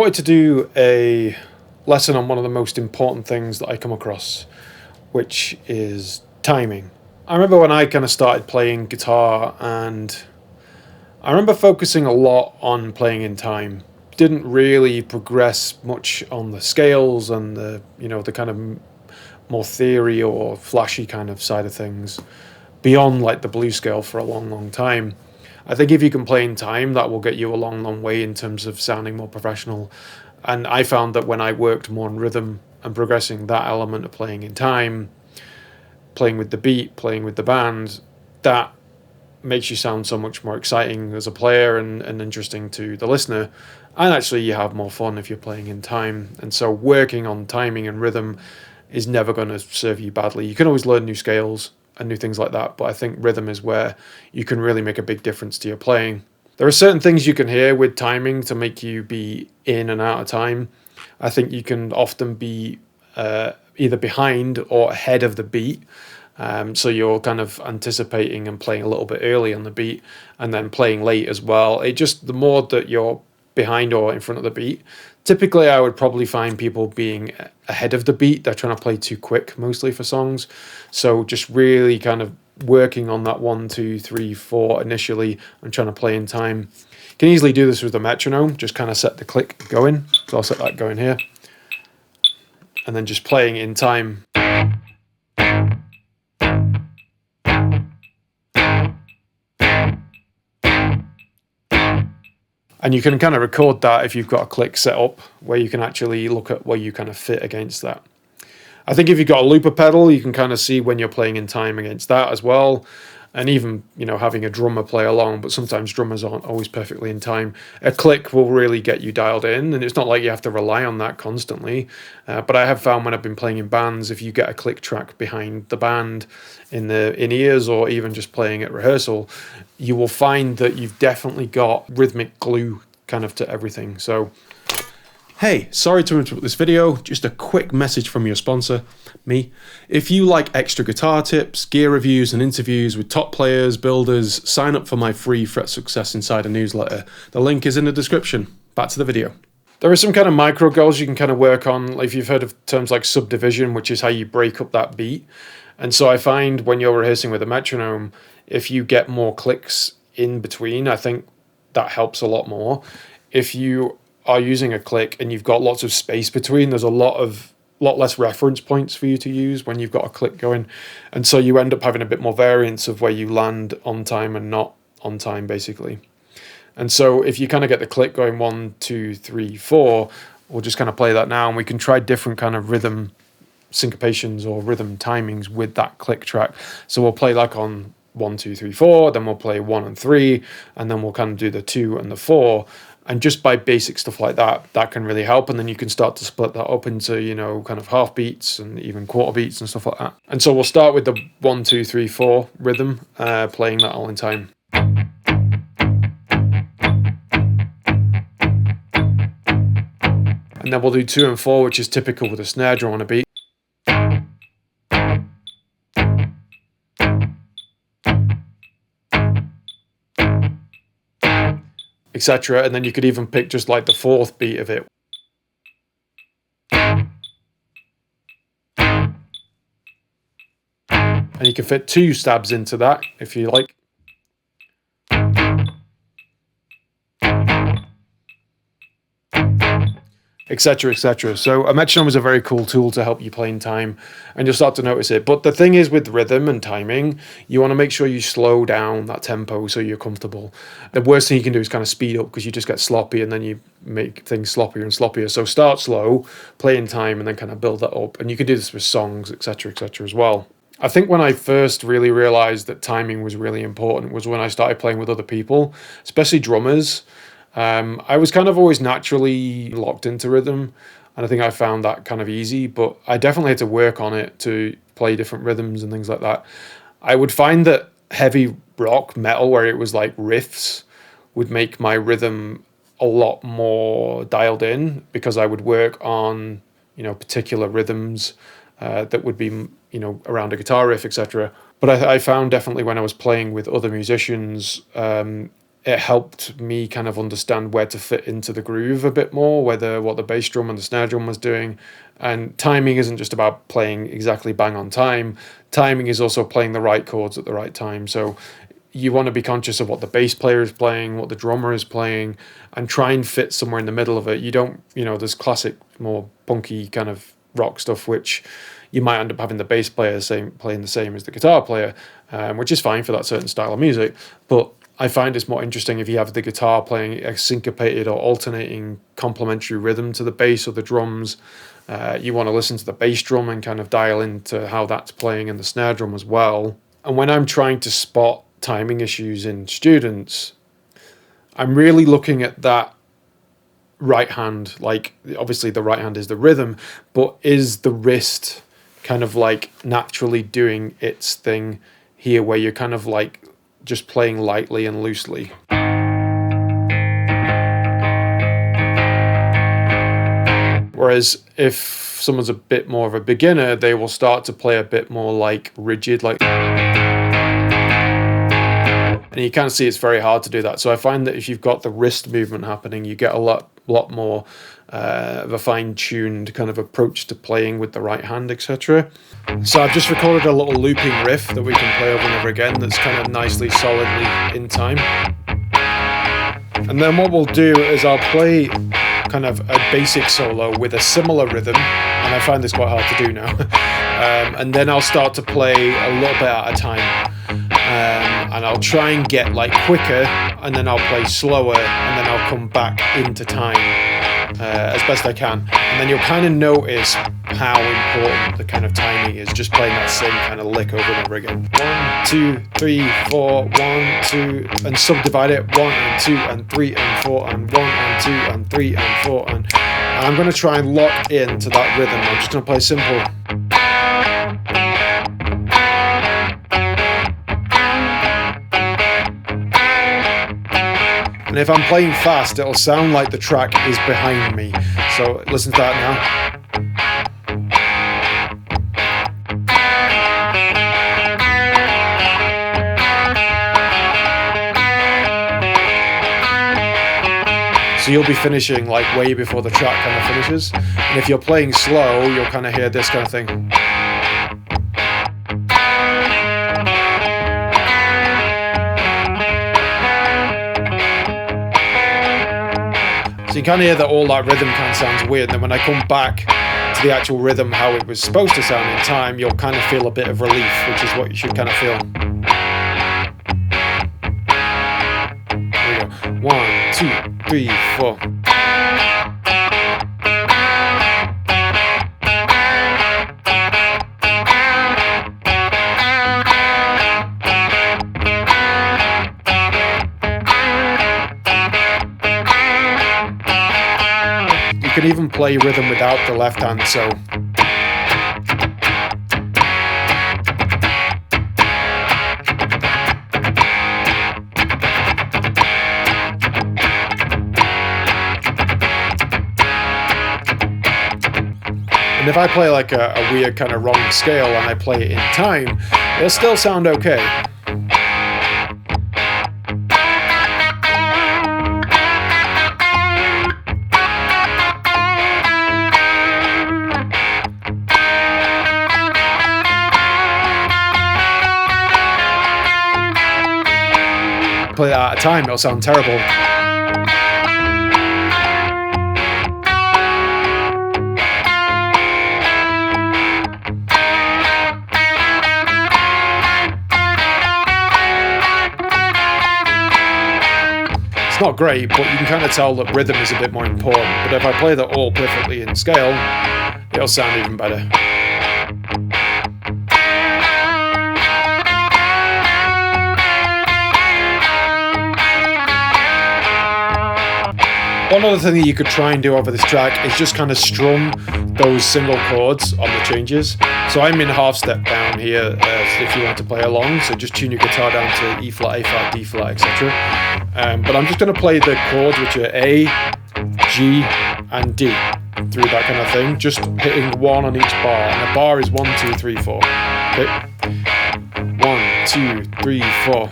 wanted to do a lesson on one of the most important things that I come across, which is timing. I remember when I kind of started playing guitar, and I remember focusing a lot on playing in time. Didn't really progress much on the scales and the kind of more theory or flashy kind of side of things beyond like the blues scale for a long time. I think if you can play in time, that will get you a long way in terms of sounding more professional. And I found that when I worked more on rhythm and progressing that element of playing in time, playing with the beat, playing with the band, that makes you sound so much more exciting as a player and interesting to the listener. And actually you have more fun if you're playing in time. And so working on timing and rhythm is never going to serve you badly. You can always learn new scales and new things like that, but I think rhythm is where you can really make a big difference to your playing. There are certain things you can hear with timing to make you be in and out of time. I think you can often be either behind or ahead of the beat. So you're kind of anticipating and playing a little bit early on the beat and then playing late as well. The more that you're behind or in front of the beat, typically I would probably find people being ahead of the beat. They're trying to play too quick mostly for songs. So just really kind of working on that 1, 2, 3, 4 initially and trying to play in time. You can easily do this with the metronome, just kind of set the click going. So I'll set that going here. And then just playing in time. And you can kind of record that if you've got a click set up where you can actually look at where you kind of fit against that. I think if you've got a looper pedal, you can kind of see when you're playing in time against that as well. And even, having a drummer play along, but sometimes drummers aren't always perfectly in time. A click will really get you dialed in, and it's not like you have to rely on that constantly. But I have found when I've been playing in bands, if you get a click track behind the band in ears or even just playing at rehearsal, you will find that you've definitely got rhythmic glue kind of to everything. So, hey, sorry to interrupt this video, just a quick message from your sponsor, me. If you like extra guitar tips, gear reviews and interviews with top players, builders, sign up for my free Fret Success Insider newsletter. The link is in the description. Back to the video. There are some kind of micro goals you can kind of work on, if you've heard of terms like subdivision, which is how you break up that beat. And so I find when you're rehearsing with a metronome, if you get more clicks in between, I think that helps a lot more. If you are using a click and you've got lots of space between, there's a lot less reference points for you to use when you've got a click going, and so you end up having a bit more variance of where you land on time and not on time, basically. And so if you kind of get the click going 1, 2, 3, 4, we'll just kind of play that now, and we can try different kind of rhythm syncopations or rhythm timings with that click track. So we'll play like on 1, 2, 3, 4, then we'll play 1 and 3, and then we'll kind of do the 2 and the 4. And just by basic stuff like that, that can really help. And then you can start to split that up into, kind of half beats and even quarter beats and stuff like that. And so we'll start with the 1, 2, 3, 4 rhythm, playing that all in time. And then we'll do 2 and 4, which is typical with a snare drum on a beat. Etc. And then you could even pick just like the 4th beat of it. And you can fit 2 stabs into that if you like. Etc, etc. So a metronome is a very cool tool to help you play in time, and you'll start to notice it. But the thing is, with rhythm and timing, you want to make sure you slow down that tempo so you're comfortable. The worst thing you can do is kind of speed up, because you just get sloppy and then you make things sloppier and sloppier. So start slow, play in time, and then kind of build that up. And you can do this with songs, etc, etc as well. I think when I first really realized that timing was really important was when I started playing with other people, especially drummers. I was kind of always naturally locked into rhythm, and I think I found that kind of easy, but I definitely had to work on it to play different rhythms and things like that. I would find that heavy rock metal, where it was like riffs, would make my rhythm a lot more dialed in, because I would work on, particular rhythms that would be, around a guitar riff, etc. But I found definitely when I was playing with other musicians, it helped me kind of understand where to fit into the groove a bit more, what the bass drum and the snare drum was doing. And timing isn't just about playing exactly bang on time. Timing is also playing the right chords at the right time. So you want to be conscious of what the bass player is playing, what the drummer is playing, and try and fit somewhere in the middle of it. You don't, there's classic, more punky kind of rock stuff, which you might end up having the bass player playing the same as the guitar player, which is fine for that certain style of music. But I find it's more interesting if you have the guitar playing a syncopated or alternating complementary rhythm to the bass or the drums. You want to listen to the bass drum and kind of dial into how that's playing, and the snare drum as well. And when I'm trying to spot timing issues in students, I'm really looking at that right hand. Like, obviously the right hand is the rhythm, but is the wrist kind of like naturally doing its thing here, where you're kind of like just playing lightly and loosely. Whereas if someone's a bit more of a beginner, they will start to play a bit more like rigid, like, and you kind of see it's very hard to do that. So I find that if you've got the wrist movement happening, you get a lot more of a fine-tuned kind of approach to playing with the right hand, etc. So I've just recorded a little looping riff that we can play over and over again that's kind of nicely, solidly in time. And then what we'll do is I'll play kind of a basic solo with a similar rhythm, and I find this quite hard to do now. And then I'll start to play a little bit at a time. And I'll try and get like quicker, and then I'll play slower, and then I'll come back into time as best I can. And then you'll kind of notice how important the kind of timing is, just playing that same kind of lick over and over again. 1, 2, 3, 4, 1, 2, and subdivide it. 1 and 2 and 3 and 4 and 1 and 2 and 3 and 4 and I'm going to try and lock into that rhythm. I'm just going to play simple. And if I'm playing fast, it'll sound like the track is behind me. So listen to that now. So you'll be finishing like way before the track kind of finishes. And if you're playing slow, you'll kind of hear this kind of thing. So you kind of hear that all that rhythm kind of sounds weird, and then when I come back to the actual rhythm, how it was supposed to sound in time, you'll kind of feel a bit of relief, which is what you should kind of feel. Here we go. 1, 2, 3, 4. You can even play rhythm without the left hand, so and if I play like a weird kind of wrong scale and I play it in time, it'll still sound okay. Play that at a time, it'll sound terrible. It's not great, but you can kind of tell that rhythm is a bit more important. But if I play that all perfectly in scale, it'll sound even better. One other thing that you could try and do over this track is just kind of strum those single chords on the changes. So I'm in half step down here if you want to play along, so just tune your guitar down to E flat, A flat, D flat, etc. But I'm just going to play the chords which are A, G and D through that kind of thing, just hitting one on each bar, and the bar is 1, 2, 3, 4. Okay, 1, 2, 3, 4.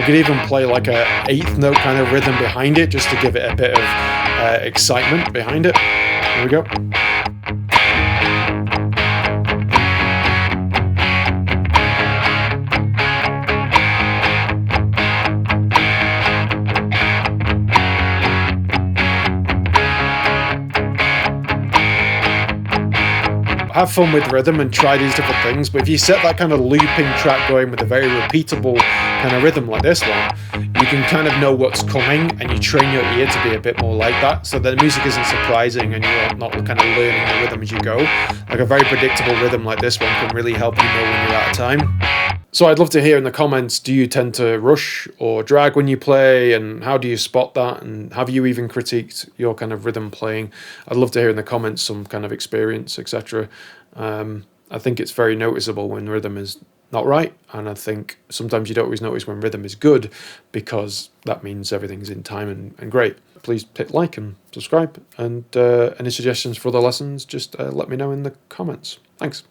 We could even play like a 8th note kind of rhythm behind it, just to give it a bit of excitement behind it. Here we go. Have fun with rhythm and try these different things, but if you set that kind of looping track going with a very repeatable kind of rhythm like this one, you can kind of know what's coming and you train your ear to be a bit more like that, so that the music isn't surprising and you're not kind of learning the rhythm as you go. Like a very predictable rhythm like this one can really help you know when you're out of time. So I'd love to hear in the comments, do you tend to rush or drag when you play, and how do you spot that, and have you even critiqued your kind of rhythm playing? I'd love to hear in the comments some kind of experience, etc. I think it's very noticeable when rhythm is not right, and I think sometimes you don't always notice when rhythm is good, because that means everything's in time and great. Please hit like and subscribe, and any suggestions for other lessons, just let me know in the comments. Thanks.